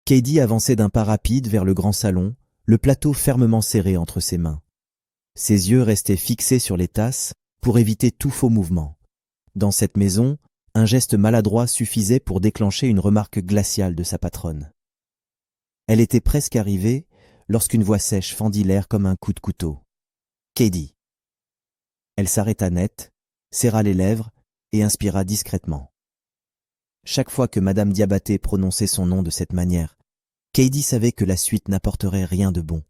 Katie avançait d'un pas rapide vers le grand salon, le plateau fermement serré entre ses mains. Ses yeux restaient fixés sur les tasses pour éviter tout faux mouvement. Dans cette maison, un geste maladroit suffisait pour déclencher une remarque glaciale de sa patronne. Elle était presque arrivée lorsqu'une voix sèche fendit l'air comme un coup de couteau. « Katie !» Elle s'arrêta net, serra les lèvres et inspira discrètement. Chaque fois que Madame Diabaté prononçait son nom de cette manière, Katie savait que la suite n'apporterait rien de bon.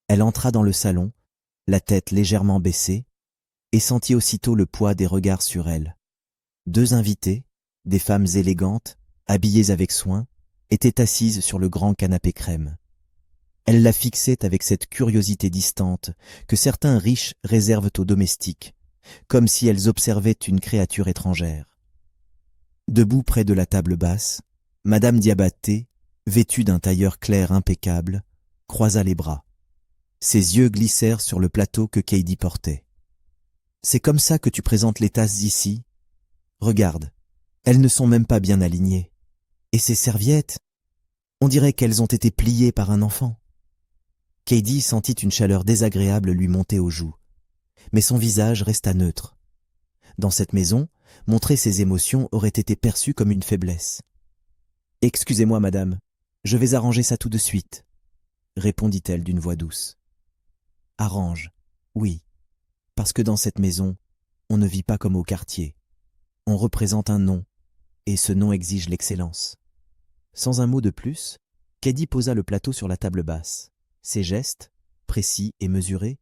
Elle entra dans le salon, la tête légèrement baissée, et sentit aussitôt le poids des regards sur elle. Deux invitées, des femmes élégantes, habillées avec soin, étaient assises sur le grand canapé crème. Elle la fixait avec cette curiosité distante que certains riches réservent aux domestiques, comme si elles observaient une créature étrangère. Debout près de la table basse, Madame Diabaté, vêtue d'un tailleur clair impeccable, croisa les bras. Ses yeux glissèrent sur le plateau que Katie portait. « C'est comme ça que tu présentes les tasses ici ? Regarde, elles ne sont même pas bien alignées. Et ces serviettes, on dirait qu'elles ont été pliées par un enfant. » Katie sentit une chaleur désagréable lui monter aux joues, mais son visage resta neutre. Dans cette maison, montrer ses émotions aurait été perçu comme une faiblesse. « Excusez-moi, madame, je vais arranger ça tout de suite, » répondit-elle d'une voix douce. « Arrange, oui, parce que dans cette maison, on ne vit pas comme au quartier. On représente un nom, et ce nom exige l'excellence. » Sans un mot de plus, Katie posa le plateau sur la table basse. Ses gestes, précis et mesurés,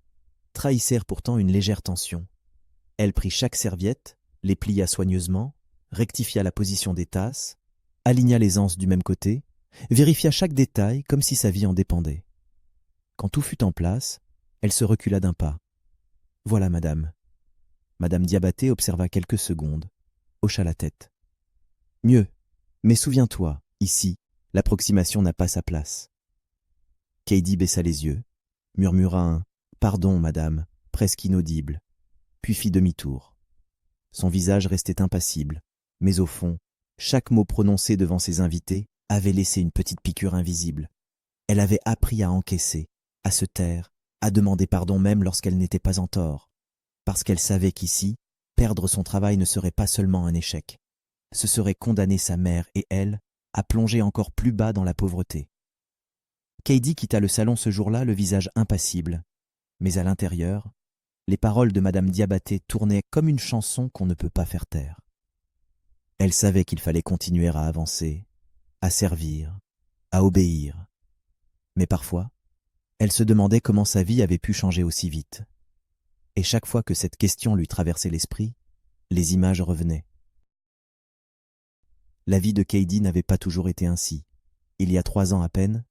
trahissèrent pourtant une légère tension. Elle prit chaque serviette, les plia soigneusement, rectifia la position des tasses, aligna les anses du même côté, vérifia chaque détail comme si sa vie en dépendait. Quand tout fut en place, elle se recula d'un pas. « Voilà, madame. » Madame Diabaté observa quelques secondes, hocha la tête. « Mieux, mais souviens-toi, ici, l'approximation n'a pas sa place. » Katie baissa les yeux, murmura un « Pardon, madame », presque inaudible, puis fit demi-tour. Son visage restait impassible, mais au fond, chaque mot prononcé devant ses invités avait laissé une petite piqûre invisible. Elle avait appris à encaisser, à se taire, à demander pardon même lorsqu'elle n'était pas en tort, parce qu'elle savait qu'ici, perdre son travail ne serait pas seulement un échec. Ce serait condamner sa mère et elle à plonger encore plus bas dans la pauvreté. Katie quitta le salon ce jour-là le visage impassible, mais à l'intérieur, les paroles de Madame Diabaté tournaient comme une chanson qu'on ne peut pas faire taire. Elle savait qu'il fallait continuer à avancer, à servir, à obéir. Mais parfois, elle se demandait comment sa vie avait pu changer aussi vite. Et chaque fois que cette question lui traversait l'esprit, les images revenaient. La vie de Katie n'avait pas toujours été ainsi. Il y a 3 ans à peine,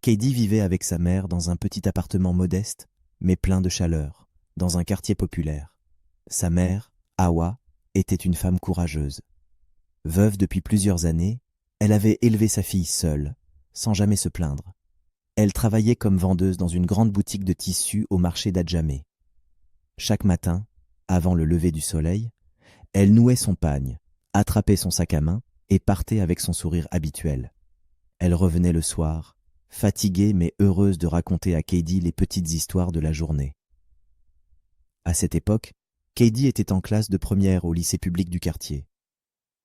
Katie vivait avec sa mère dans un petit appartement modeste, mais plein de chaleur, dans un quartier populaire. Sa mère, Hawa, était une femme courageuse. Veuve depuis plusieurs années, elle avait élevé sa fille seule, sans jamais se plaindre. Elle travaillait comme vendeuse dans une grande boutique de tissus au marché d'Adjamé. Chaque matin, avant le lever du soleil, elle nouait son pagne, attrapait son sac à main et partait avec son sourire habituel. Elle revenait le soir, fatiguée mais heureuse de raconter à Katie les petites histoires de la journée. À cette époque, Katie était en classe de première au lycée public du quartier.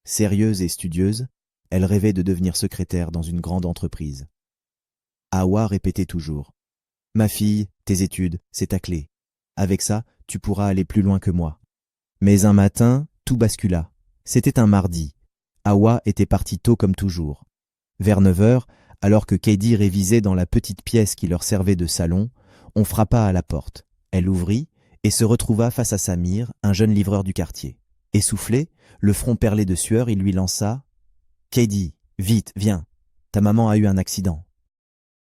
Sérieuse et studieuse, elle rêvait de devenir secrétaire dans une grande entreprise. Hawa répétait toujours « Ma fille, tes études, c'est ta clé. Avec ça, tu pourras aller plus loin que moi. » Mais un matin, tout bascula. C'était un mardi. Hawa était partie tôt comme toujours. Vers 9 heures, alors que Katie révisait dans la petite pièce qui leur servait de salon, on frappa à la porte. Elle ouvrit et se retrouva face à Samir, un jeune livreur du quartier. Essoufflé, le front perlé de sueur, il lui lança « Katie, vite, viens, ta maman a eu un accident. »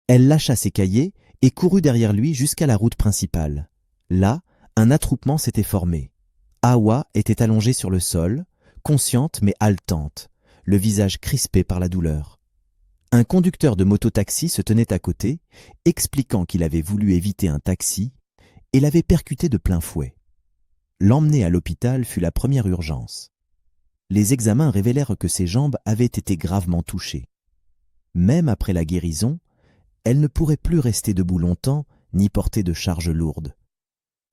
Elle lâcha ses cahiers et courut derrière lui jusqu'à la route principale. Là, un attroupement s'était formé. Hawa était allongée sur le sol, consciente mais haletante, le visage crispé par la douleur. Un conducteur de moto-taxi se tenait à côté, expliquant qu'il avait voulu éviter un taxi et l'avait percuté de plein fouet. L'emmener à l'hôpital fut la première urgence. Les examens révélèrent que ses jambes avaient été gravement touchées. même après la guérison, elle ne pourrait plus rester debout longtemps ni porter de charges lourdes.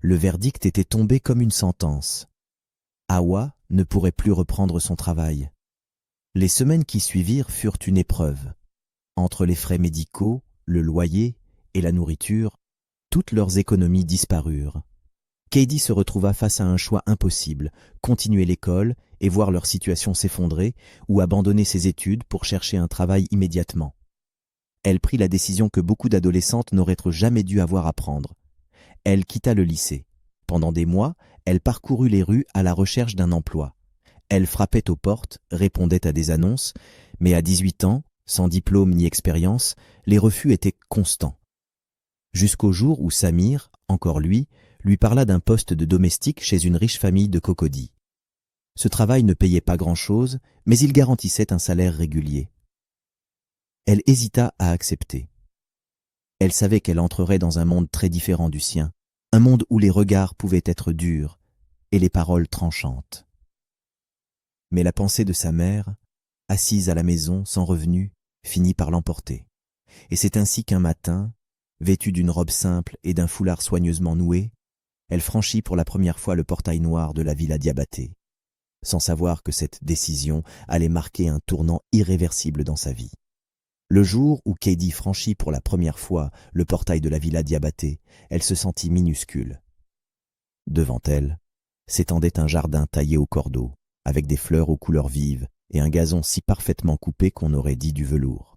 Le verdict était tombé comme une sentence. Hawa ne pourrait plus reprendre son travail. Les semaines qui suivirent furent une épreuve. Entre les frais médicaux, le loyer et la nourriture, toutes leurs économies disparurent. Katie se retrouva face à un choix impossible, continuer l'école et voir leur situation s'effondrer ou abandonner ses études pour chercher un travail immédiatement. Elle prit la décision que beaucoup d'adolescentes n'auraient jamais dû avoir à prendre. Elle quitta le lycée. Pendant des mois, elle parcourut les rues à la recherche d'un emploi. Elle frappait aux portes, répondait à des annonces, mais à 18 ans, sans diplôme ni expérience, les refus étaient constants. Jusqu'au jour où Samir, encore lui parla d'un poste de domestique chez une riche famille de Cocody. Ce travail ne payait pas grand-chose, mais il garantissait un salaire régulier. Elle hésita à accepter. Elle savait qu'elle entrerait dans un monde très différent du sien, un monde où les regards pouvaient être durs et les paroles tranchantes. Mais la pensée de sa mère, assise à la maison sans revenu, finit par l'emporter. Et c'est ainsi qu'un matin, vêtue d'une robe simple et d'un foulard soigneusement noué, elle franchit pour la première fois le portail noir de la villa Diabaté, sans savoir que cette décision allait marquer un tournant irréversible dans sa vie. Le jour où Katie franchit pour la première fois le portail de la villa Diabaté, elle se sentit minuscule. Devant elle s'étendait un jardin taillé au cordeau, avec des fleurs aux couleurs vives et un gazon si parfaitement coupé qu'on aurait dit du velours.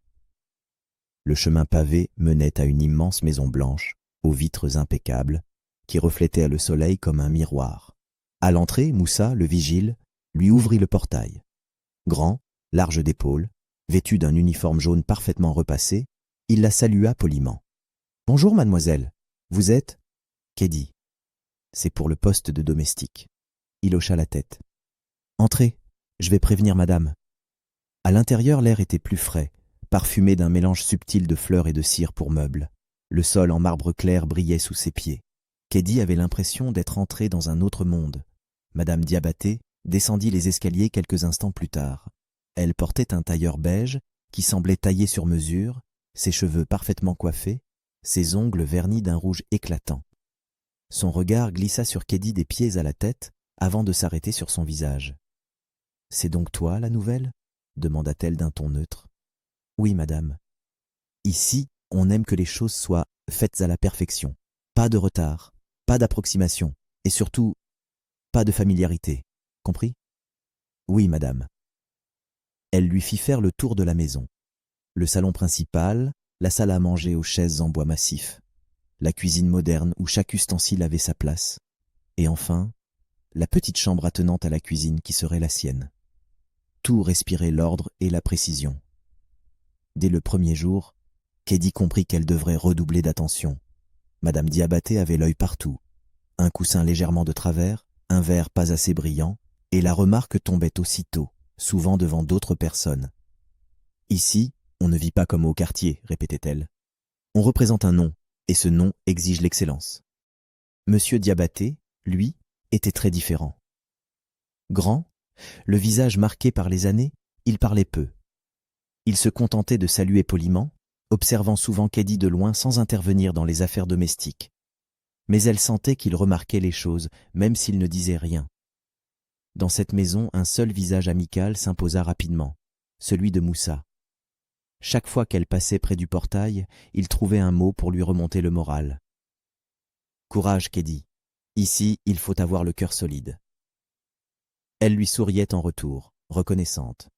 Le chemin pavé menait à une immense maison blanche, aux vitres impeccables, qui reflétait le soleil comme un miroir. À l'entrée, Moussa, le vigile, lui ouvrit le portail. Grand, large d'épaules, vêtu d'un uniforme jaune parfaitement repassé, il la salua poliment. « Bonjour, mademoiselle. Vous êtes… » « Katie. C'est pour le poste de domestique. » Il hocha la tête. « Entrez, je vais prévenir madame. » À l'intérieur, l'air était plus frais, parfumé d'un mélange subtil de fleurs et de cire pour meubles. Le sol en marbre clair brillait sous ses pieds. Katie avait l'impression d'être entrée dans un autre monde. Madame Diabaté descendit les escaliers quelques instants plus tard. Elle portait un tailleur beige qui semblait taillé sur mesure, ses cheveux parfaitement coiffés, ses ongles vernis d'un rouge éclatant. Son regard glissa sur Katie des pieds à la tête avant de s'arrêter sur son visage. « C'est donc toi, la nouvelle ?» demanda-t-elle d'un ton neutre. « Oui, madame. Ici, on aime que les choses soient faites à la perfection. Pas de retard, pas d'approximation, et surtout, pas de familiarité. Compris ? » « Oui, madame. » Elle lui fit faire le tour de la maison. Le salon principal, la salle à manger aux chaises en bois massif, la cuisine moderne où chaque ustensile avait sa place, et enfin, la petite chambre attenante à la cuisine qui serait la sienne. Tout respirait l'ordre et la précision. Dès le premier jour, Katie comprit qu'elle devrait redoubler d'attention. Madame Diabaté avait l'œil partout. Un coussin légèrement de travers, un verre pas assez brillant, et la remarque tombait aussitôt, souvent devant d'autres personnes. « Ici, on ne vit pas comme au quartier, répétait-elle. On représente un nom, et ce nom exige l'excellence. » Monsieur Diabaté, lui, était très différent. Grand, le visage marqué par les années, il parlait peu. Il se contentait de saluer poliment, observant souvent Katie de loin sans intervenir dans les affaires domestiques. Mais elle sentait qu'il remarquait les choses, même s'il ne disait rien. Dans cette maison, un seul visage amical s'imposa rapidement, celui de Moussa. Chaque fois qu'elle passait près du portail, il trouvait un mot pour lui remonter le moral. « Courage, Katie. Ici, il faut avoir le cœur solide. » Elle lui souriait en retour, reconnaissante.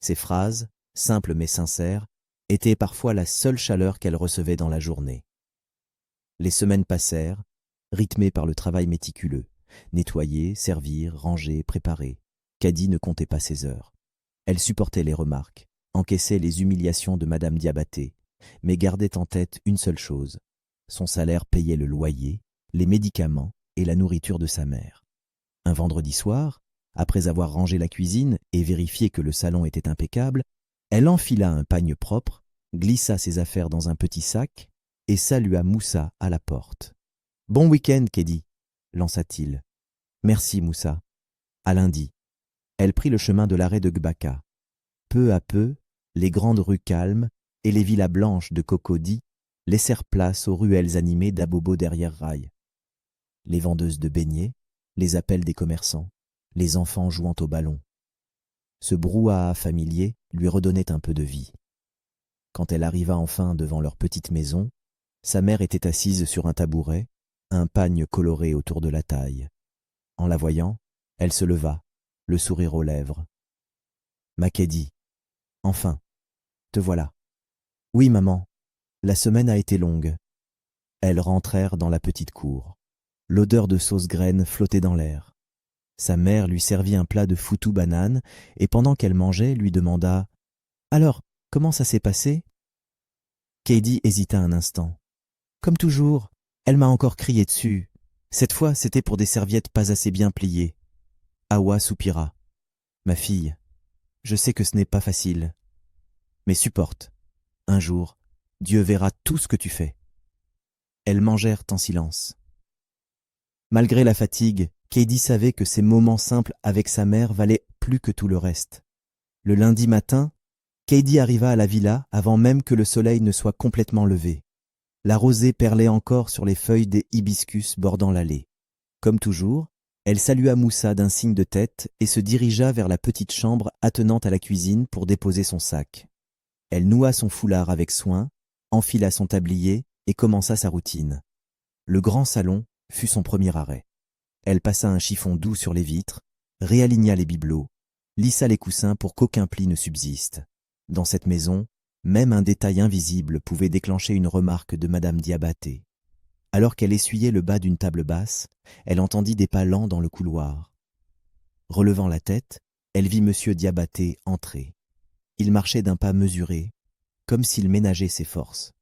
Ses phrases, simples mais sincères, étaient parfois la seule chaleur qu'elle recevait dans la journée. Les semaines passèrent, rythmées par le travail méticuleux. Nettoyer, servir, ranger, préparer. Katie ne comptait pas ses heures. Elle supportait les remarques, encaissait les humiliations de Madame Diabaté, mais gardait en tête une seule chose. Son salaire payait le loyer, les médicaments et la nourriture de sa mère. Un vendredi soir, après avoir rangé la cuisine et vérifié que le salon était impeccable, elle enfila un pagne propre, glissa ses affaires dans un petit sac et salua Moussa à la porte. « Bon week-end, Katie » lança-t-il. « Merci, Moussa. À lundi. » Elle prit le chemin de l'arrêt de Gbaka. Peu à peu, les grandes rues calmes et les villas blanches de Cocody laissèrent place aux ruelles animées d'abobos derrière rail. Les vendeuses de beignets, les appels des commerçants, les enfants jouant au ballon. Ce brouhaha familier lui redonnait un peu de vie. Quand elle arriva enfin devant leur petite maison, sa mère était assise sur un tabouret, un pagne coloré autour de la taille. En la voyant, elle se leva, le sourire aux lèvres. « Macady, enfin, te voilà. »« Oui, maman, la semaine a été longue. » Elles rentrèrent dans la petite cour. L'odeur de sauce graine flottait dans l'air. Sa mère lui servit un plat de foutou banane et pendant qu'elle mangeait, lui demanda « Alors, comment ça s'est passé ?» Katie hésita un instant. Comme toujours, elle m'a encore crié dessus. Cette fois, c'était pour des serviettes pas assez bien pliées. Hawa soupira. « Ma fille, je sais que ce n'est pas facile, mais supporte. Un jour, Dieu verra tout ce que tu fais. » Elles mangèrent en silence. Malgré la fatigue, Katie savait que ces moments simples avec sa mère valaient plus que tout le reste. Le lundi matin, Katie arriva à la villa avant même que le soleil ne soit complètement levé. La rosée perlait encore sur les feuilles des hibiscus bordant l'allée. Comme toujours, elle salua Moussa d'un signe de tête et se dirigea vers la petite chambre attenante à la cuisine pour déposer son sac. Elle noua son foulard avec soin, enfila son tablier et commença sa routine. Le grand salon fut son premier arrêt. Elle passa un chiffon doux sur les vitres, réaligna les bibelots, lissa les coussins pour qu'aucun pli ne subsiste. Dans cette maison, même un détail invisible pouvait déclencher une remarque de Madame Diabaté. Alors qu'elle essuyait le bas d'une table basse, elle entendit des pas lents dans le couloir. Relevant la tête, elle vit Monsieur Diabaté entrer. Il marchait d'un pas mesuré, comme s'il ménageait ses forces.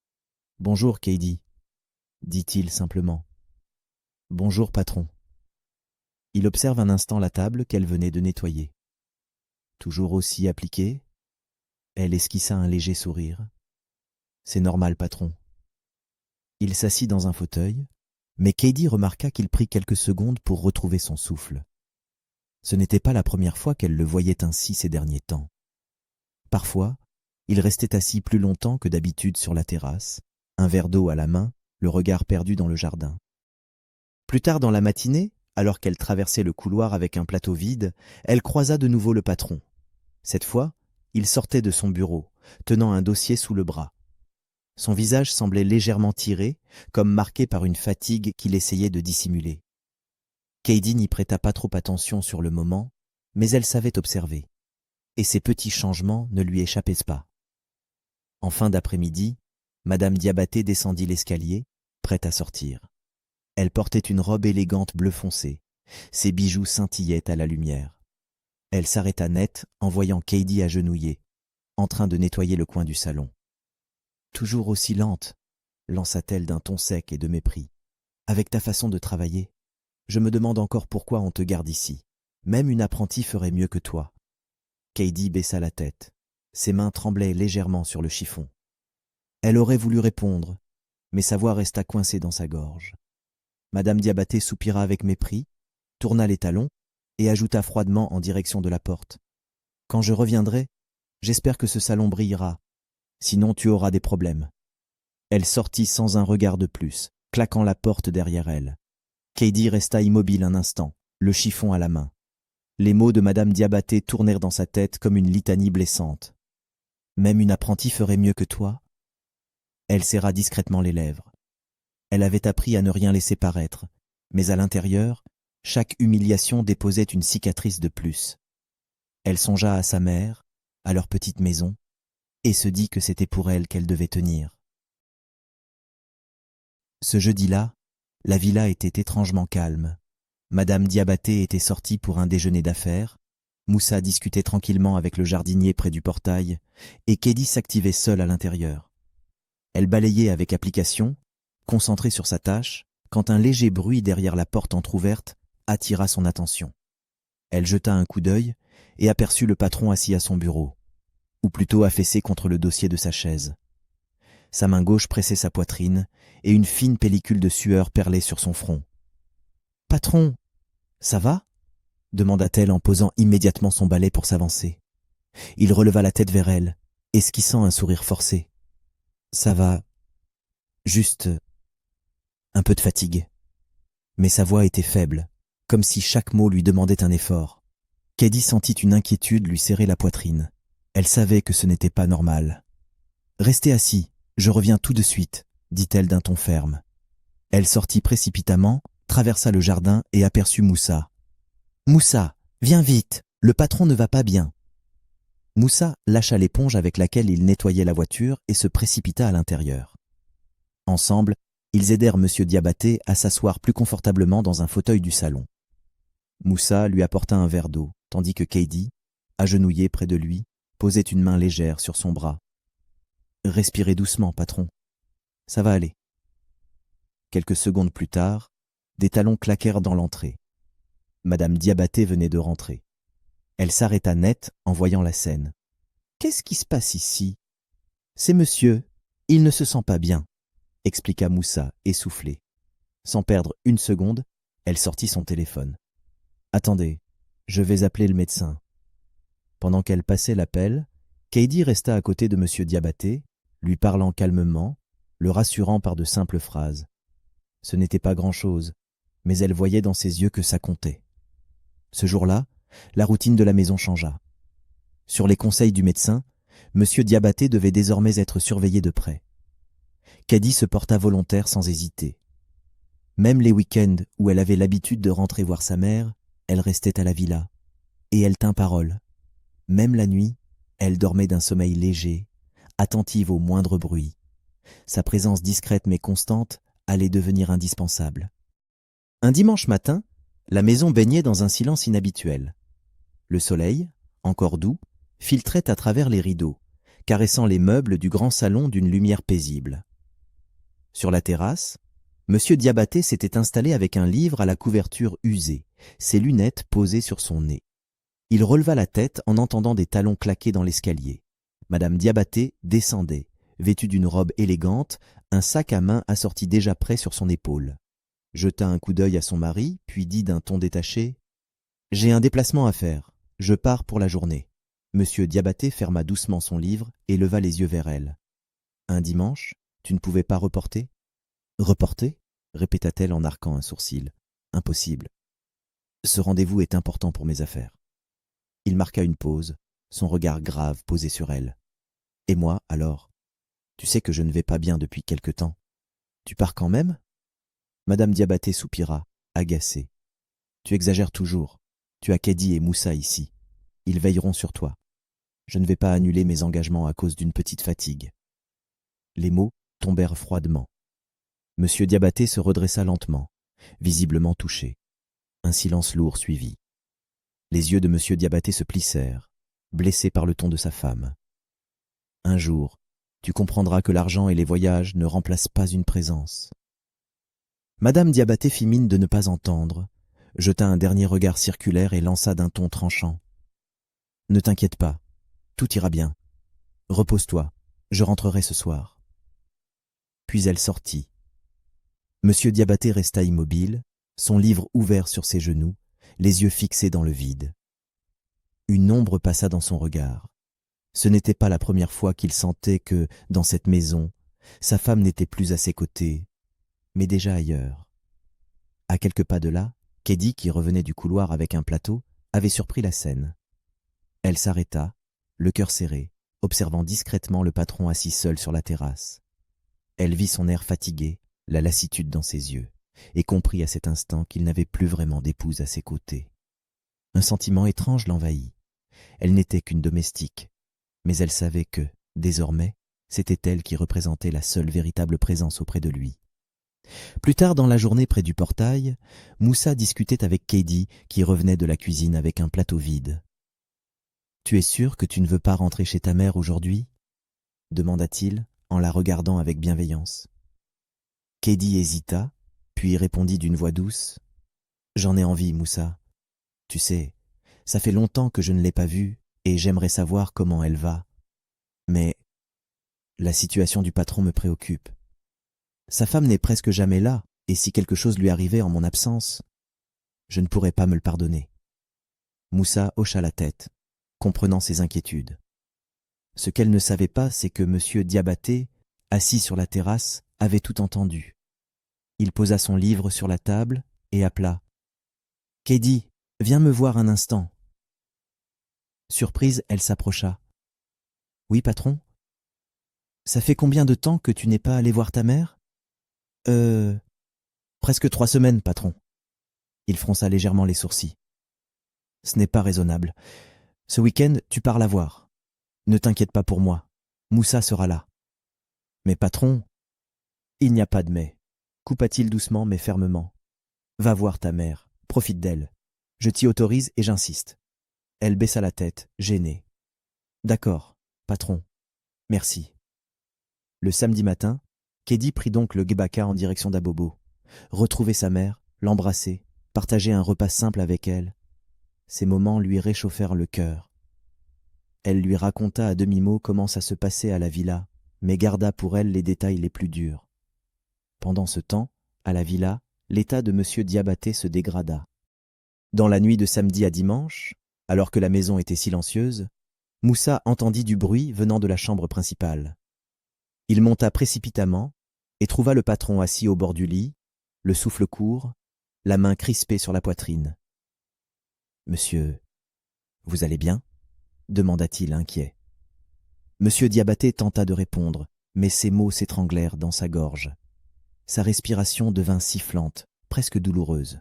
« Bonjour, Katie, » dit-il simplement. « Bonjour, patron. » Il observe un instant la table qu'elle venait de nettoyer. Toujours aussi appliquée, elle esquissa un léger sourire. « C'est normal, patron. » Il s'assit dans un fauteuil, mais Katie remarqua qu'il prit quelques secondes pour retrouver son souffle. Ce n'était pas la première fois qu'elle le voyait ainsi ces derniers temps. Parfois, il restait assis plus longtemps que d'habitude sur la terrasse, un verre d'eau à la main, le regard perdu dans le jardin. Plus tard dans la matinée, alors qu'elle traversait le couloir avec un plateau vide, elle croisa de nouveau le patron. Cette fois, il sortait de son bureau, tenant un dossier sous le bras. Son visage semblait légèrement tiré, comme marqué par une fatigue qu'il essayait de dissimuler. Katie n'y prêta pas trop attention sur le moment, mais elle savait observer, et ces petits changements ne lui échappaient pas. En fin d'après-midi, Madame Diabaté descendit l'escalier, prête à sortir. Elle portait une robe élégante bleu foncé. Ses bijoux scintillaient à la lumière. Elle s'arrêta net en voyant Katie agenouillée, en train de nettoyer le coin du salon. « Toujours aussi lente, » lança-t-elle d'un ton sec et de mépris. « Avec ta façon de travailler, je me demande encore pourquoi on te garde ici. Même une apprentie ferait mieux que toi. » Katie baissa la tête. Ses mains tremblaient légèrement sur le chiffon. Elle aurait voulu répondre, mais sa voix resta coincée dans sa gorge. Madame Diabaté soupira avec mépris, tourna les talons et ajouta froidement en direction de la porte. « Quand je reviendrai, j'espère que ce salon brillera. Sinon tu auras des problèmes. » Elle sortit sans un regard de plus, claquant la porte derrière elle. Katie resta immobile un instant, le chiffon à la main. Les mots de Madame Diabaté tournèrent dans sa tête comme une litanie blessante. « Même une apprentie ferait mieux que toi ?» Elle serra discrètement les lèvres. Elle avait appris à ne rien laisser paraître, mais à l'intérieur, chaque humiliation déposait une cicatrice de plus. Elle songea à sa mère, à leur petite maison, et se dit que c'était pour elle qu'elle devait tenir. Ce jeudi-là, la villa était étrangement calme. Madame Diabaté était sortie pour un déjeuner d'affaires, Moussa discutait tranquillement avec le jardinier près du portail, et Katie s'activait seule à l'intérieur. Elle balayait avec application, concentrée sur sa tâche, quand un léger bruit derrière la porte entr'ouverte attira son attention. Elle jeta un coup d'œil et aperçut le patron assis à son bureau, ou plutôt affaissé contre le dossier de sa chaise. Sa main gauche pressait sa poitrine et une fine pellicule de sueur perlait sur son front. « Patron, ça va ?» demanda-t-elle en posant immédiatement son balai pour s'avancer. Il releva la tête vers elle, esquissant un sourire forcé. Ça va, juste un peu de fatigue. Mais sa voix était faible, comme si chaque mot lui demandait un effort. Katie sentit une inquiétude lui serrer la poitrine. Elle savait que ce n'était pas normal. « Restez assis, je reviens tout de suite », dit-elle d'un ton ferme. Elle sortit précipitamment, traversa le jardin et aperçut Moussa. « Moussa, viens vite, le patron ne va pas bien. » Moussa lâcha l'éponge avec laquelle il nettoyait la voiture et se précipita à l'intérieur. Ensemble, ils aidèrent M. Diabaté à s'asseoir plus confortablement dans un fauteuil du salon. Moussa lui apporta un verre d'eau, tandis que Katie, agenouillée près de lui, posait une main légère sur son bras. « Respirez doucement, patron. Ça va aller. » Quelques secondes plus tard, des talons claquèrent dans l'entrée. Madame Diabaté venait de rentrer. Elle s'arrêta net en voyant la scène. « Qu'est-ce qui se passe ici ?»« C'est monsieur. Il ne se sent pas bien, » expliqua Moussa, essoufflé. Sans perdre une seconde, elle sortit son téléphone. « Attendez, je vais appeler le médecin. » Pendant qu'elle passait l'appel, Katie resta à côté de M. Diabaté, lui parlant calmement, le rassurant par de simples phrases. Ce n'était pas grand-chose, mais elle voyait dans ses yeux que ça comptait. Ce jour-là, la routine de la maison changea. Sur les conseils du médecin, M. Diabaté devait désormais être surveillé de près. Katie se porta volontaire sans hésiter. Même les week-ends où elle avait l'habitude de rentrer voir sa mère, elle restait à la villa. Et elle tint parole. Même la nuit, elle dormait d'un sommeil léger, attentive au moindre bruit. Sa présence discrète mais constante allait devenir indispensable. Un dimanche matin, la maison baignait dans un silence inhabituel. Le soleil, encore doux, filtrait à travers les rideaux, caressant les meubles du grand salon d'une lumière paisible. Sur la terrasse, M. Diabaté s'était installé avec un livre à la couverture usée, ses lunettes posées sur son nez. Il releva la tête en entendant des talons claquer dans l'escalier. Madame Diabaté descendait, vêtue d'une robe élégante, un sac à main assorti déjà prêt sur son épaule. Jeta un coup d'œil à son mari, puis dit d'un ton détaché « J'ai un déplacement à faire. Je pars pour la journée. » Monsieur Diabaté ferma doucement son livre et leva les yeux vers elle. « Un dimanche, tu ne pouvais pas reporter ?»« Reporter ?» répéta-t-elle en arquant un sourcil. « Impossible. Ce rendez-vous est important pour mes affaires. » Il marqua une pause, son regard grave posé sur elle. « Et moi, alors? Tu sais que je ne vais pas bien depuis quelque temps. Tu pars quand même ?» Madame Diabaté soupira, agacée. « Tu exagères toujours. Tu as Katie et Moussa ici. Ils veilleront sur toi. Je ne vais pas annuler mes engagements à cause d'une petite fatigue. » Les mots tombèrent froidement. Monsieur Diabaté se redressa lentement, visiblement touché. Un silence lourd suivit. Les yeux de Monsieur Diabaté se plissèrent, blessés par le ton de sa femme. « Un jour, tu comprendras que l'argent et les voyages ne remplacent pas une présence. » Madame Diabaté fit mine de ne pas entendre, jeta un dernier regard circulaire et lança d'un ton tranchant. « Ne t'inquiète pas, tout ira bien. Repose-toi, je rentrerai ce soir. » Puis elle sortit. Monsieur Diabaté resta immobile, son livre ouvert sur ses genoux, les yeux fixés dans le vide. Une ombre passa dans son regard. Ce n'était pas la première fois qu'il sentait que, dans cette maison, sa femme n'était plus à ses côtés, mais déjà ailleurs. À quelques pas de là, Katie, qui revenait du couloir avec un plateau, avait surpris la scène. Elle s'arrêta, le cœur serré, observant discrètement le patron assis seul sur la terrasse. Elle vit son air fatigué, la lassitude dans ses yeux, et comprit à cet instant qu'il n'avait plus vraiment d'épouse à ses côtés. Un sentiment étrange l'envahit. Elle n'était qu'une domestique, mais elle savait que, désormais, c'était elle qui représentait la seule véritable présence auprès de lui. Plus tard dans la journée près du portail, Moussa discutait avec Katie qui revenait de la cuisine avec un plateau vide. « Tu es sûr que tu ne veux pas rentrer chez ta mère aujourd'hui ?» demanda-t-il en la regardant avec bienveillance. Katie hésita, puis répondit d'une voix douce. « J'en ai envie, Moussa. Tu sais, ça fait longtemps que je ne l'ai pas vue et j'aimerais savoir comment elle va. Mais la situation du patron me préoccupe. Sa femme n'est presque jamais là, et si quelque chose lui arrivait en mon absence, je ne pourrais pas me le pardonner. » Moussa hocha la tête, comprenant ses inquiétudes. Ce qu'elle ne savait pas, c'est que M. Diabaté, assis sur la terrasse, avait tout entendu. Il posa son livre sur la table et appela. « Kédi, viens me voir un instant. » Surprise, elle s'approcha. « Oui, patron ? Ça fait combien de temps que tu n'es pas allé voir ta mère ? » Presque 3 semaines, patron. » Il fronça légèrement les sourcils. « Ce n'est pas raisonnable. Ce week-end, tu pars la voir. Ne t'inquiète pas pour moi. Moussa sera là. »« Mais patron, il n'y a pas de mais. » Coupa-t-il doucement mais fermement. « Va voir ta mère. Profite d'elle. Je t'y autorise et j'insiste. » Elle baissa la tête, gênée. « D'accord, patron. Merci. » Le samedi matin, Kédi prit donc le Gbaka en direction d'Abobo. Retrouver sa mère, l'embrasser, partager un repas simple avec elle. Ces moments lui réchauffèrent le cœur. Elle lui raconta à demi-mot comment ça se passait à la villa, mais garda pour elle les détails les plus durs. Pendant ce temps, à la villa, l'état de M. Diabaté se dégrada. Dans la nuit de samedi à dimanche, alors que la maison était silencieuse, Moussa entendit du bruit venant de la chambre principale. Il monta précipitamment et trouva le patron assis au bord du lit, le souffle court, la main crispée sur la poitrine. « Monsieur, vous allez bien ?» demanda-t-il inquiet. Monsieur Diabaté tenta de répondre, mais ses mots s'étranglèrent dans sa gorge. Sa respiration devint sifflante, presque douloureuse.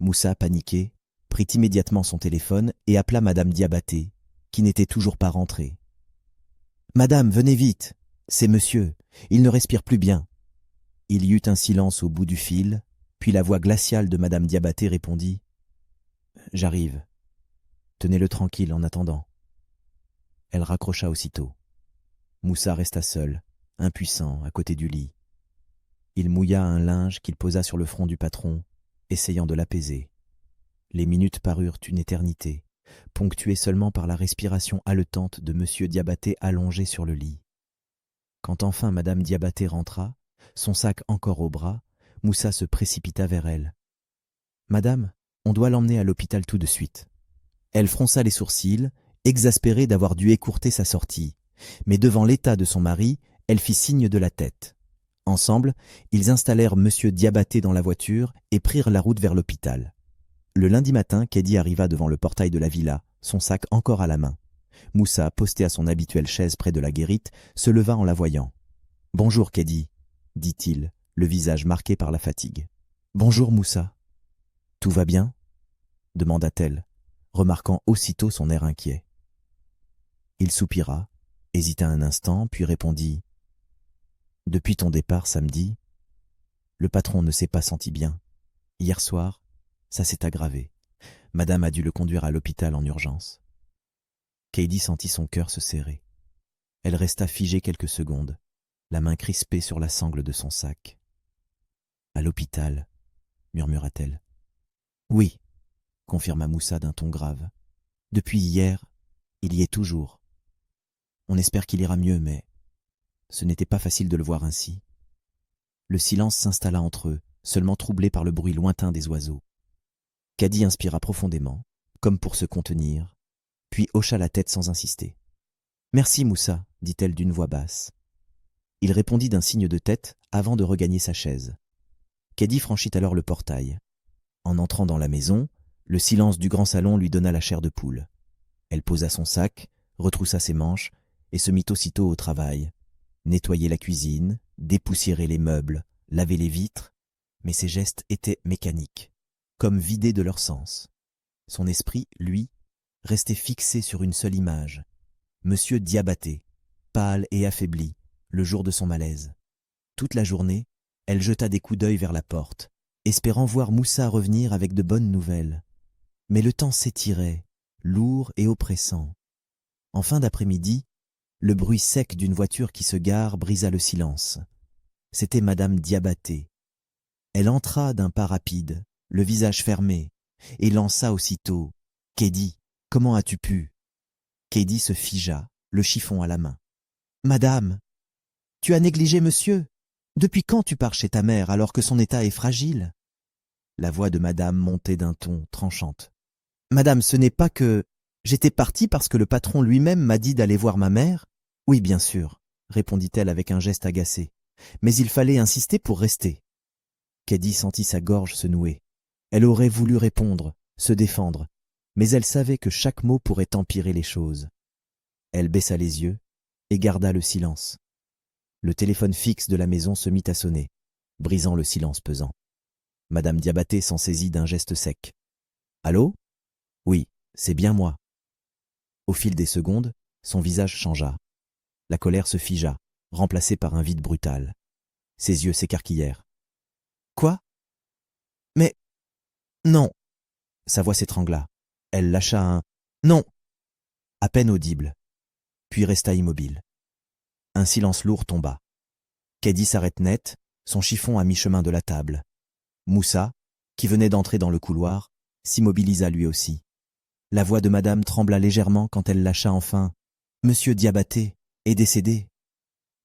Moussa, paniqué, prit immédiatement son téléphone et appela Madame Diabaté, qui n'était toujours pas rentrée. « Madame, venez vite, c'est monsieur, il ne respire plus bien. » Il y eut un silence au bout du fil, puis la voix glaciale de Madame Diabaté répondit « J'arrive. Tenez-le tranquille en attendant. » Elle raccrocha aussitôt. Moussa resta seul, impuissant, à côté du lit. Il mouilla un linge qu'il posa sur le front du patron, essayant de l'apaiser. Les minutes parurent une éternité, ponctuées seulement par la respiration haletante de M. Diabaté allongé sur le lit. Quand enfin Madame Diabaté rentra, son sac encore au bras, Moussa se précipita vers elle. « Madame, on doit l'emmener à l'hôpital tout de suite. » Elle fronça les sourcils, exaspérée d'avoir dû écourter sa sortie, mais devant l'état de son mari, elle fit signe de la tête. Ensemble, ils installèrent M. Diabaté dans la voiture et prirent la route vers l'hôpital. Le lundi matin, Kédi arriva devant le portail de la villa, son sac encore à la main. Moussa, posté à son habituelle chaise près de la guérite, se leva en la voyant. « Bonjour, Kédi, » dit-il, le visage marqué par la fatigue. « Bonjour, Moussa. »« Tout va bien ?» demanda-t-elle, remarquant aussitôt son air inquiet. Il soupira, hésita un instant, puis répondit « Depuis ton départ samedi, le patron ne s'est pas senti bien. Hier soir, ça s'est aggravé. Madame a dû le conduire à l'hôpital en urgence. » Kédi sentit son cœur se serrer. Elle resta figée quelques secondes, la main crispée sur la sangle de son sac. « À l'hôpital, » murmura-t-elle. « Oui, » confirma Moussa d'un ton grave. « Depuis hier, il y est toujours. On espère qu'il ira mieux, mais ce n'était pas facile de le voir ainsi. » Le silence s'installa entre eux, seulement troublé par le bruit lointain des oiseaux. Kédi inspira profondément, comme pour se contenir, puis hocha la tête sans insister. « Merci, Moussa, » dit-elle d'une voix basse. Il répondit d'un signe de tête avant de regagner sa chaise. Kédi franchit alors le portail. En entrant dans la maison, le silence du grand salon lui donna la chair de poule. Elle posa son sac, retroussa ses manches et se mit aussitôt au travail. Nettoyer la cuisine, dépoussiérer les meubles, laver les vitres, mais ses gestes étaient mécaniques, comme vidés de leur sens. Son esprit, lui, restait fixé sur une seule image, Monsieur Diabaté, pâle et affaibli, le jour de son malaise. Toute la journée, elle jeta des coups d'œil vers la porte, espérant voir Moussa revenir avec de bonnes nouvelles. Mais le temps s'étirait, lourd et oppressant. En fin d'après-midi, le bruit sec d'une voiture qui se gare brisa le silence. C'était Madame Diabaté. Elle entra d'un pas rapide, le visage fermé, et lança aussitôt « Kédi, comment as-tu pu ?» Kédi se figea, le chiffon à la main. « Madame, tu as négligé monsieur. Depuis quand tu pars chez ta mère alors que son état est fragile ?» La voix de Madame montait d'un ton tranchante. « Madame, ce n'est pas que… » J'étais partie parce que le patron lui-même m'a dit d'aller voir ma mère. Oui, bien sûr, répondit-elle avec un geste agacé. Mais il fallait insister pour rester. Keddy sentit sa gorge se nouer. Elle aurait voulu répondre, se défendre, mais elle savait que chaque mot pourrait empirer les choses. Elle baissa les yeux et garda le silence. Le téléphone fixe de la maison se mit à sonner, brisant le silence pesant. Madame Diabaté s'en saisit d'un geste sec. « Allô ? Oui, c'est bien moi. » Au fil des secondes, son visage changea. La colère se figea, remplacée par un vide brutal. Ses yeux s'écarquillèrent. « Quoi ? Mais... non !» Sa voix s'étrangla. Elle lâcha un « non !» à peine audible, puis resta immobile. Un silence lourd tomba. Keddy s'arrête net, son chiffon à mi-chemin de la table. Moussa, qui venait d'entrer dans le couloir, s'immobilisa lui aussi. La voix de madame trembla légèrement quand elle lâcha enfin « Monsieur Diabaté est décédé ».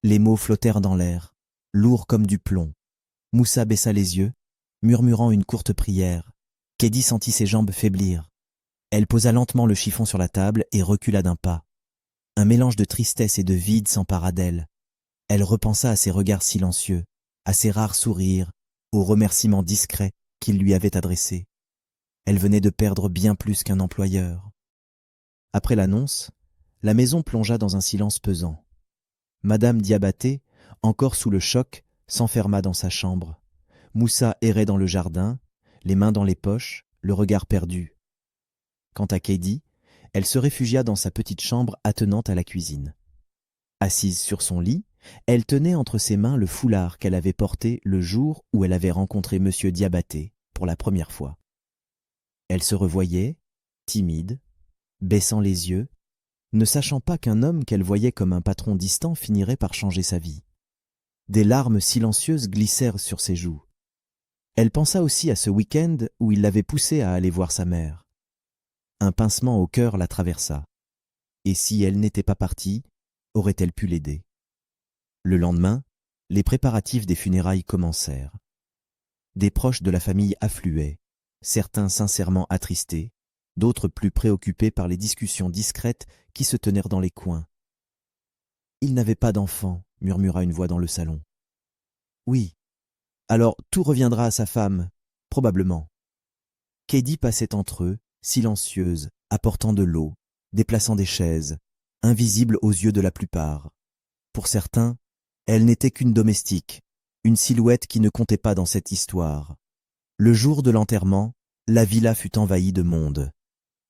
Les mots flottèrent dans l'air, lourds comme du plomb. Moussa baissa les yeux, murmurant une courte prière. Keddy sentit ses jambes faiblir. Elle posa lentement le chiffon sur la table et recula d'un pas. Un mélange de tristesse et de vide s'empara d'elle. Elle repensa à ses regards silencieux, à ses rares sourires, aux remerciements discrets qu'il lui avait adressés. Elle venait de perdre bien plus qu'un employeur. Après l'annonce, la maison plongea dans un silence pesant. Madame Diabaté, encore sous le choc, s'enferma dans sa chambre. Moussa errait dans le jardin, les mains dans les poches, le regard perdu. Quant à Keddy, elle se réfugia dans sa petite chambre attenante à la cuisine. Assise sur son lit, elle tenait entre ses mains le foulard qu'elle avait porté le jour où elle avait rencontré Monsieur Diabaté pour la première fois. Elle se revoyait, timide, baissant les yeux, ne sachant pas qu'un homme qu'elle voyait comme un patron distant finirait par changer sa vie. Des larmes silencieuses glissèrent sur ses joues. Elle pensa aussi à ce week-end où il l'avait poussée à aller voir sa mère. Un pincement au cœur la traversa. Et si elle n'était pas partie, aurait-elle pu l'aider ? Le lendemain, les préparatifs des funérailles commencèrent. Des proches de la famille affluaient, certains sincèrement attristés, d'autres plus préoccupés par les discussions discrètes qui se tenaient dans les coins. « Il n'avait pas d'enfant », murmura une voix dans le salon. « Oui, alors tout reviendra à sa femme, probablement. » Keddy passait entre eux, silencieuse, apportant de l'eau, déplaçant des chaises, invisible aux yeux de la plupart. Pour certains, elle n'était qu'une domestique, une silhouette qui ne comptait pas dans cette histoire. Le jour de l'enterrement, la villa fut envahie de monde.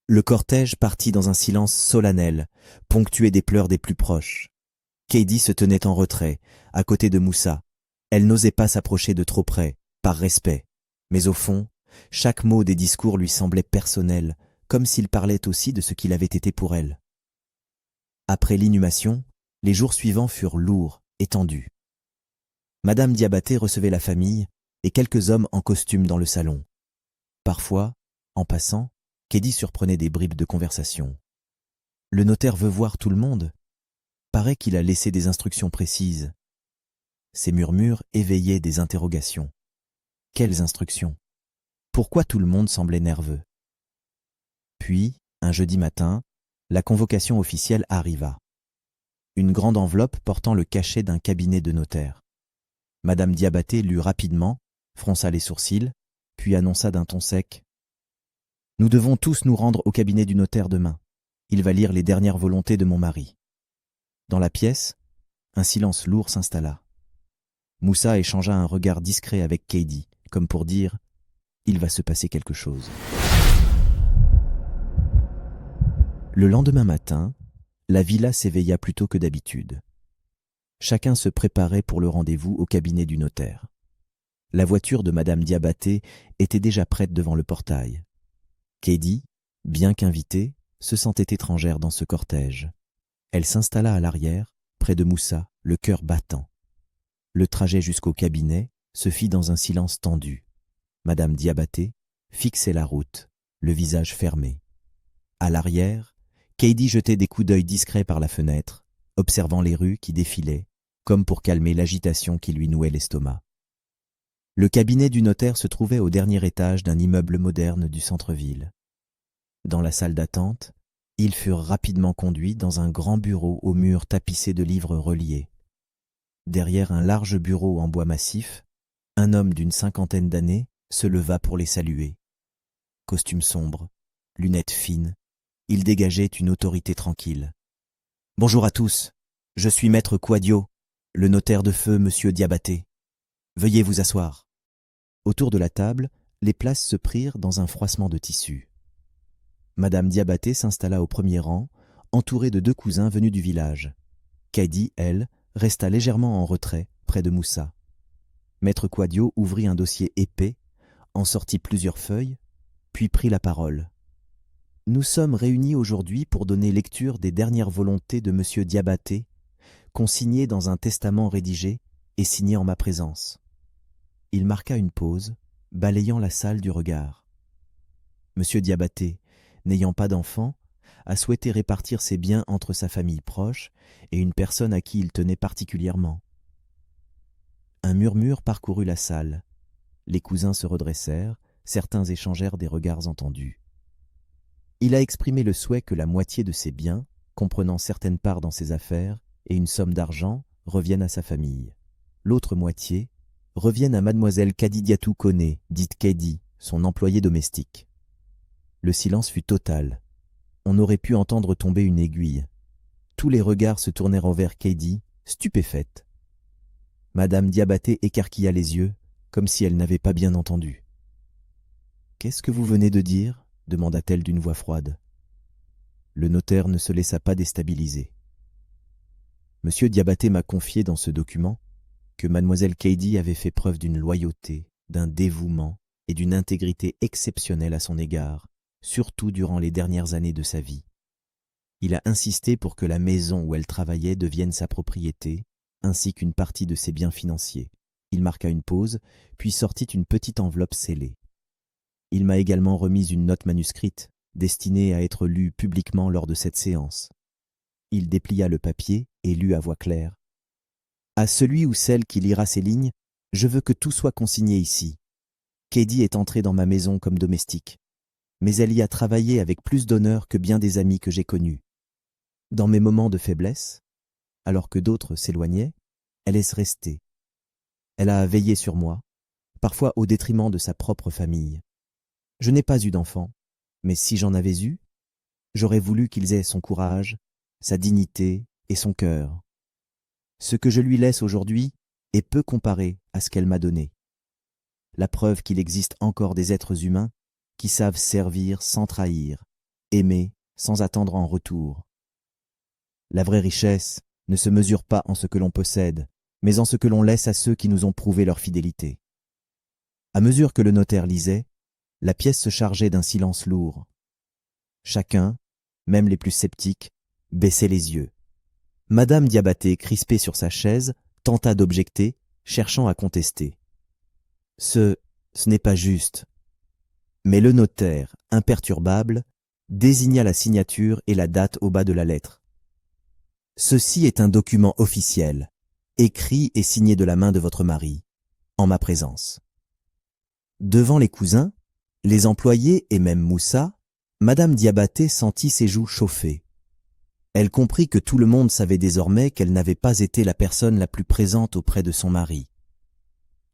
Le cortège partit dans un silence solennel, ponctué des pleurs des plus proches. Keddy se tenait en retrait, à côté de Moussa. Elle n'osait pas s'approcher de trop près, par respect. Mais au fond, chaque mot des discours lui semblait personnel, comme s'il parlait aussi de ce qu'il avait été pour elle. Après l'inhumation, les jours suivants furent lourds et tendus. Madame Diabaté recevait la famille et quelques hommes en costume dans le salon. Parfois, en passant, Keddy surprenait des bribes de conversation. « Le notaire veut voir tout le monde. Paraît qu'il a laissé des instructions précises. » Ces murmures éveillaient des interrogations. Quelles instructions ? Pourquoi tout le monde semblait nerveux ? Puis, un jeudi matin, la convocation officielle arriva. Une grande enveloppe portant le cachet d'un cabinet de notaire. Madame Diabaté lut rapidement, fronça les sourcils, puis annonça d'un ton sec « Nous devons tous nous rendre au cabinet du notaire demain. Il va lire les dernières volontés de mon mari. » Dans la pièce, un silence lourd s'installa. Moussa échangea un regard discret avec Keddy, comme pour dire « Il va se passer quelque chose. » Le lendemain matin, la villa s'éveilla plus tôt que d'habitude. Chacun se préparait pour le rendez-vous au cabinet du notaire. La voiture de Madame Diabaté était déjà prête devant le portail. Keddy, bien qu'invitée, se sentait étrangère dans ce cortège. Elle s'installa à l'arrière, près de Moussa, le cœur battant. Le trajet jusqu'au cabinet se fit dans un silence tendu. Madame Diabaté fixait la route, le visage fermé. À l'arrière, Keddy jetait des coups d'œil discrets par la fenêtre, observant les rues qui défilaient, comme pour calmer l'agitation qui lui nouait l'estomac. Le cabinet du notaire se trouvait au dernier étage d'un immeuble moderne du centre-ville. Dans la salle d'attente, Ils furent rapidement conduits dans un grand bureau aux murs tapissés de livres reliés. Derrière un large bureau en bois massif, un homme d'une 50aine d'années se leva pour les saluer. Costume sombre, lunettes fines, il dégageait une autorité tranquille. « Bonjour à tous, je suis maître Quadio, le notaire de feu monsieur Diabaté. Veuillez vous asseoir. » Autour de la table, les places se prirent dans un froissement de tissu. Madame Diabaté s'installa au premier rang, entourée de 2 cousins venus du village. Kaidi, elle, resta légèrement en retrait, près de Moussa. Maître Quadio ouvrit un dossier épais, en sortit plusieurs feuilles, puis prit la parole. « Nous sommes réunis aujourd'hui pour donner lecture des dernières volontés de monsieur Diabaté, consignées dans un testament rédigé et signé en ma présence. » Il marqua une pause, balayant la salle du regard. Monsieur Diabaté, n'ayant pas d'enfant, a souhaité répartir ses biens entre sa famille proche et une personne à qui il tenait particulièrement. Un murmure parcourut la salle. Les cousins se redressèrent, certains échangèrent des regards entendus. Il a exprimé le souhait que la moitié de ses biens, comprenant certaines parts dans ses affaires et une somme d'argent, revienne à sa famille. L'autre moitié revienne à mademoiselle Kadidiatou Koné, dite Kaidi, son employée domestique. Le silence fut total. On aurait pu entendre tomber une aiguille. Tous les regards se tournèrent envers Kaidi, stupéfaite. Madame Diabaté écarquilla les yeux, comme si elle n'avait pas bien entendu. « Qu'est-ce que vous venez de dire ?» demanda-t-elle d'une voix froide. Le notaire ne se laissa pas déstabiliser. « Monsieur Diabaté m'a confié dans ce document que mademoiselle Kaidi avait fait preuve d'une loyauté, d'un dévouement et d'une intégrité exceptionnelle à son égard, surtout durant les dernières années de sa vie. Il a insisté pour que la maison où elle travaillait devienne sa propriété, ainsi qu'une partie de ses biens financiers. Il marqua une pause, puis sortit une petite enveloppe scellée. Il m'a également remis une note manuscrite, destinée à être lue publiquement lors de cette séance. » Il déplia le papier et lut à voix claire. « À celui ou celle qui lira ces lignes, je veux que tout soit consigné ici. Kaidi est entrée dans ma maison comme domestique, mais elle y a travaillé avec plus d'honneur que bien des amis que j'ai connus. Dans mes moments de faiblesse, alors que d'autres s'éloignaient, elle est restée. Elle a veillé sur moi, parfois au détriment de sa propre famille. Je n'ai pas eu d'enfants, mais si j'en avais eu, j'aurais voulu qu'ils aient son courage, sa dignité et son cœur. Ce que je lui laisse aujourd'hui est peu comparé à ce qu'elle m'a donné. La preuve qu'il existe encore des êtres humains qui savent servir sans trahir, aimer sans attendre en retour. La vraie richesse ne se mesure pas en ce que l'on possède, mais en ce que l'on laisse à ceux qui nous ont prouvé leur fidélité. » À mesure que le notaire lisait, la pièce se chargeait d'un silence lourd. Chacun, même les plus sceptiques, baissait les yeux. Madame Diabaté, crispée sur sa chaise, tenta d'objecter, cherchant à contester. Ce n'est pas juste. » Mais le notaire, imperturbable, désigna la signature et la date au bas de la lettre. « Ceci est un document officiel, écrit et signé de la main de votre mari, en ma présence. » Devant les cousins, les employés et même Moussa, Madame Diabaté sentit ses joues chauffer. Elle comprit que tout le monde savait désormais qu'elle n'avait pas été la personne la plus présente auprès de son mari.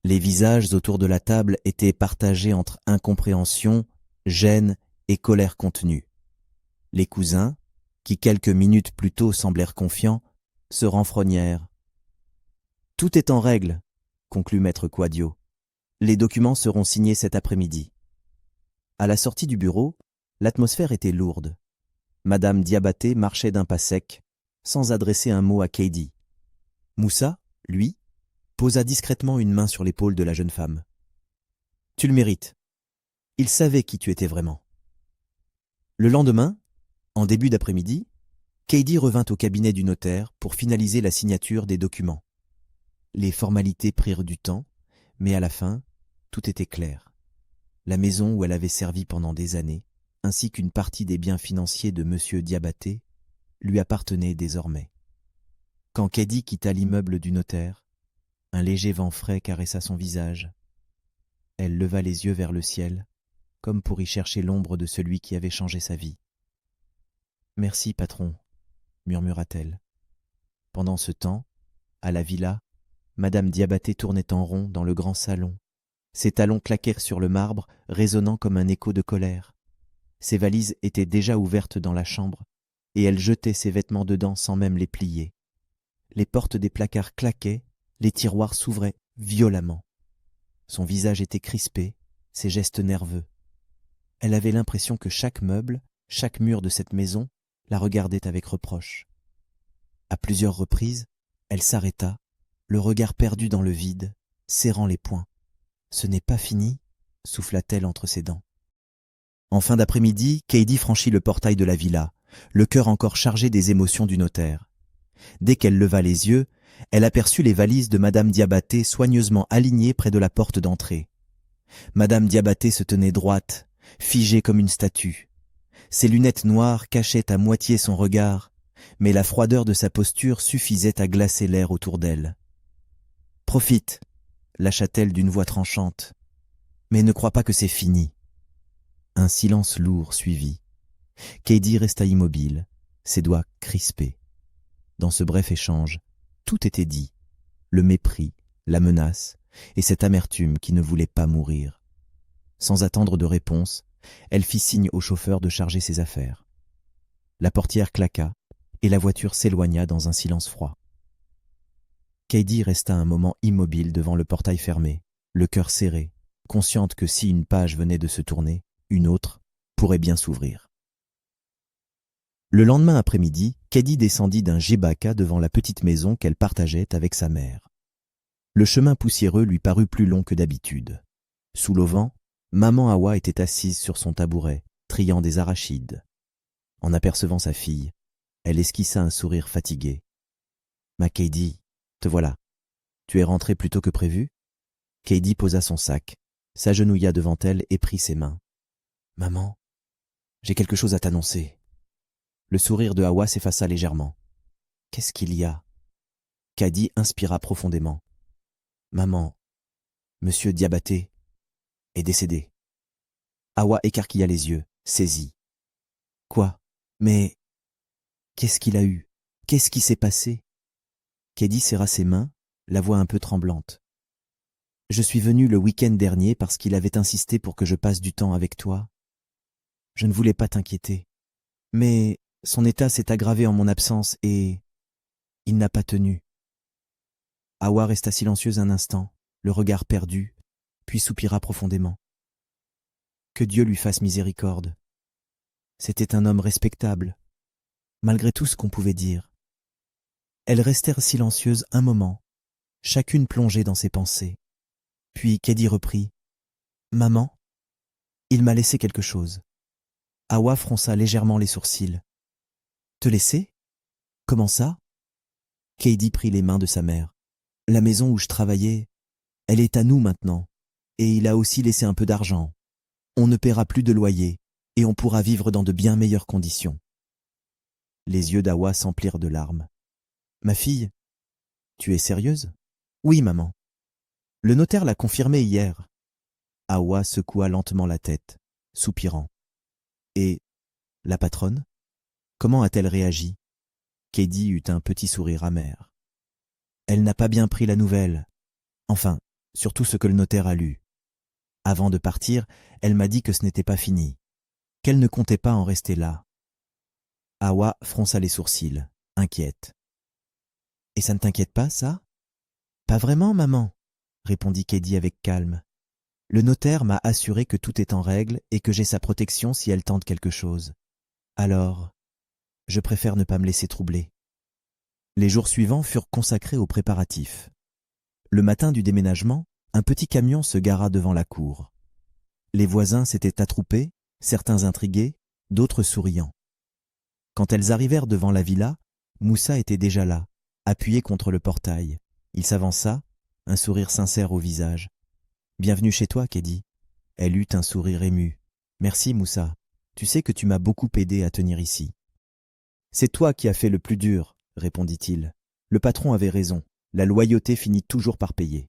Les visages autour de la table étaient partagés entre incompréhension, gêne et colère contenue. Les cousins, qui quelques minutes plus tôt semblèrent confiants, se renfrognèrent. « Tout est en règle, » conclut maître Quadio. « Les documents seront signés cet après-midi. » À la sortie du bureau, l'atmosphère était lourde. Madame Diabaté marchait d'un pas sec, sans adresser un mot à Kaidi. Moussa, lui, posa discrètement une main sur l'épaule de la jeune femme. « Tu le mérites. Il savait qui tu étais vraiment. » Le lendemain, en début d'après-midi, Kaidi revint au cabinet du notaire pour finaliser la signature des documents. Les formalités prirent du temps, mais à la fin, tout était clair. La maison où elle avait servi pendant des années, ainsi qu'une partie des biens financiers de monsieur Diabaté, lui appartenaient désormais. Quand Kaidi quitta l'immeuble du notaire, un léger vent frais caressa son visage. Elle leva les yeux vers le ciel, comme pour y chercher l'ombre de celui qui avait changé sa vie. Merci, patron, murmura-t-elle. Pendant ce temps, à la villa, Madame Diabaté tournait en rond dans le grand salon. Ses talons claquèrent sur le marbre, résonnant comme un écho de colère. Ses valises étaient déjà ouvertes dans la chambre, et elle jetait ses vêtements dedans sans même les plier. Les portes des placards claquaient, les tiroirs s'ouvraient violemment. Son visage était crispé, ses gestes nerveux. Elle avait l'impression que chaque meuble, chaque mur de cette maison la regardait avec reproche. À plusieurs reprises, elle s'arrêta, le regard perdu dans le vide, serrant les poings. « Ce n'est pas fini » souffla-t-elle entre ses dents. En fin d'après-midi, Katie franchit le portail de la villa, le cœur encore chargé des émotions du notaire. Dès qu'elle leva les yeux, elle aperçut les valises de Madame Diabaté soigneusement alignées près de la porte d'entrée. Madame Diabaté se tenait droite, figée comme une statue. Ses lunettes noires cachaient à moitié son regard, mais la froideur de sa posture suffisait à glacer l'air autour d'elle. « Profite !» lâcha-t-elle d'une voix tranchante. « Mais ne crois pas que c'est fini. » Un silence lourd suivit. Katie resta immobile, ses doigts crispés. Dans ce bref échange, tout était dit, le mépris, la menace et cette amertume qui ne voulait pas mourir. Sans attendre de réponse, elle fit signe au chauffeur de charger ses affaires. La portière claqua et la voiture s'éloigna dans un silence froid. Katie resta un moment immobile devant le portail fermé, le cœur serré, consciente que si une page venait de se tourner, une autre pourrait bien s'ouvrir. Le lendemain après-midi, Katie descendit d'un jébaka devant la petite maison qu'elle partageait avec sa mère. Le chemin poussiéreux lui parut plus long que d'habitude. Sous l'auvent, maman Hawa était assise sur son tabouret, triant des arachides. En apercevant sa fille, elle esquissa un sourire fatigué. « Ma Katie, te voilà. Tu es rentrée plus tôt que prévu ?» Katie posa son sac, s'agenouilla devant elle et prit ses mains. « Maman, j'ai quelque chose à t'annoncer. » Le sourire de Hawa s'effaça légèrement. « Qu'est-ce qu'il y a ?» Katie inspira profondément. « Maman, Monsieur Diabaté est décédé. » Hawa écarquilla les yeux, saisie. « Quoi? Mais qu'est-ce qu'il a eu? Qu'est-ce qui s'est passé ?» Katie serra ses mains, la voix un peu tremblante. « Je suis venue le week-end dernier parce qu'il avait insisté pour que je passe du temps avec toi. Je ne voulais pas t'inquiéter. Mais son état s'est aggravé en mon absence et il n'a pas tenu. » Hawa resta silencieuse un instant, le regard perdu, puis soupira profondément. Que Dieu lui fasse miséricorde. C'était un homme respectable, malgré tout ce qu'on pouvait dire. Elles restèrent silencieuses un moment, chacune plongée dans ses pensées. Puis Katie reprit. « Maman, il m'a laissé quelque chose. » Hawa fronça légèrement les sourcils. « Te laisser? Comment ça ?» Katie prit les mains de sa mère. « La maison où je travaillais, elle est à nous maintenant, et il a aussi laissé un peu d'argent. On ne paiera plus de loyer, et on pourra vivre dans de bien meilleures conditions. » Les yeux d'Hawa s'emplirent de larmes. « Ma fille, tu es sérieuse ? » ?»« Oui, maman. Le notaire l'a confirmé hier. » Hawa secoua lentement la tête, soupirant. « Et la patronne ? Comment a-t-elle réagi ?» Katie eut un petit sourire amer. « Elle n'a pas bien pris la nouvelle. Enfin, surtout ce que le notaire a lu. Avant de partir, elle m'a dit que ce n'était pas fini, qu'elle ne comptait pas en rester là. » Hawa fronça les sourcils, inquiète. « Et ça ne t'inquiète pas, ça ? » ?»« Pas vraiment, maman, » répondit Katie avec calme. « Le notaire m'a assuré que tout est en règle et que j'ai sa protection si elle tente quelque chose. Alors, je préfère ne pas me laisser troubler. » Les jours suivants furent consacrés aux préparatifs. Le matin du déménagement, un petit camion se gara devant la cour. Les voisins s'étaient attroupés, certains intrigués, d'autres souriants. Quand elles arrivèrent devant la villa, Moussa était déjà là, appuyé contre le portail. Il s'avança, un sourire sincère au visage. « Bienvenue chez toi, Katie. » Elle eut un sourire ému. « Merci, Moussa. Tu sais que tu m'as beaucoup aidé à tenir ici. »« C'est toi qui as fait le plus dur, » répondit-il. Le patron avait raison. La loyauté finit toujours par payer.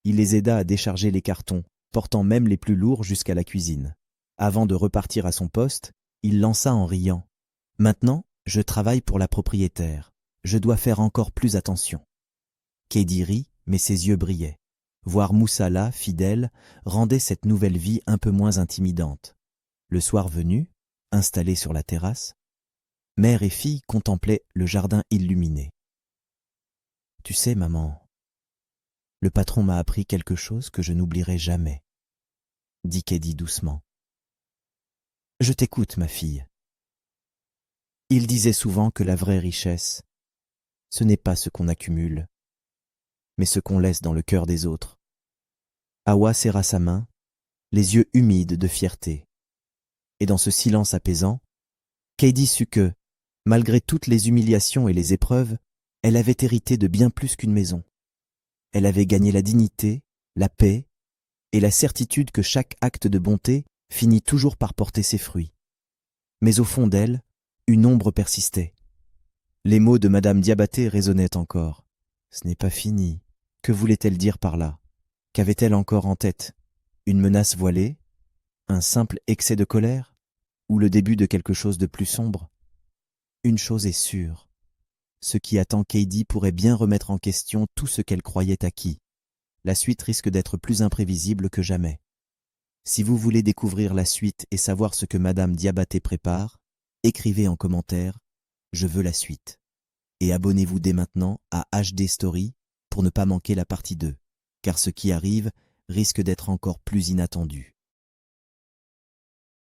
Il les aida à décharger les cartons, portant même les plus lourds jusqu'à la cuisine. Avant de repartir à son poste, il lança en riant. « Maintenant, Je travaille pour la propriétaire. Je dois faire encore plus attention. Katie rit, mais ses yeux brillaient. Voir Moussa là, fidèle, rendait cette nouvelle vie un peu moins intimidante. Le soir venu, installés sur la terrasse, mère et fille contemplaient le jardin illuminé. « Tu sais, maman, le patron m'a appris quelque chose que je n'oublierai jamais, » dit Katie doucement. « Je t'écoute, ma fille. » Il disait souvent que la vraie richesse, ce n'est pas ce qu'on accumule, mais ce qu'on laisse dans le cœur des autres. Hawa serra sa main, les yeux humides de fierté. Et dans ce silence apaisant, Katie sut que, malgré toutes les humiliations et les épreuves, elle avait hérité de bien plus qu'une maison. Elle avait gagné la dignité, la paix et la certitude que chaque acte de bonté finit toujours par porter ses fruits. Mais au fond d'elle, une ombre persistait. Les mots de Madame Diabaté résonnaient encore. Ce n'est pas fini. Que voulait-elle dire par là? Qu'avait-elle encore en tête? Une menace voilée? Un simple excès de colère? Ou le début de quelque chose de plus sombre? Une chose est sûre. Ce qui attend Katie pourrait bien remettre en question tout ce qu'elle croyait acquis. La suite risque d'être plus imprévisible que jamais. Si vous voulez découvrir la suite et savoir ce que Madame Diabaté prépare, écrivez en commentaire « Je veux la suite » et abonnez-vous dès maintenant à HD Story pour ne pas manquer la partie 2, car ce qui arrive risque d'être encore plus inattendu.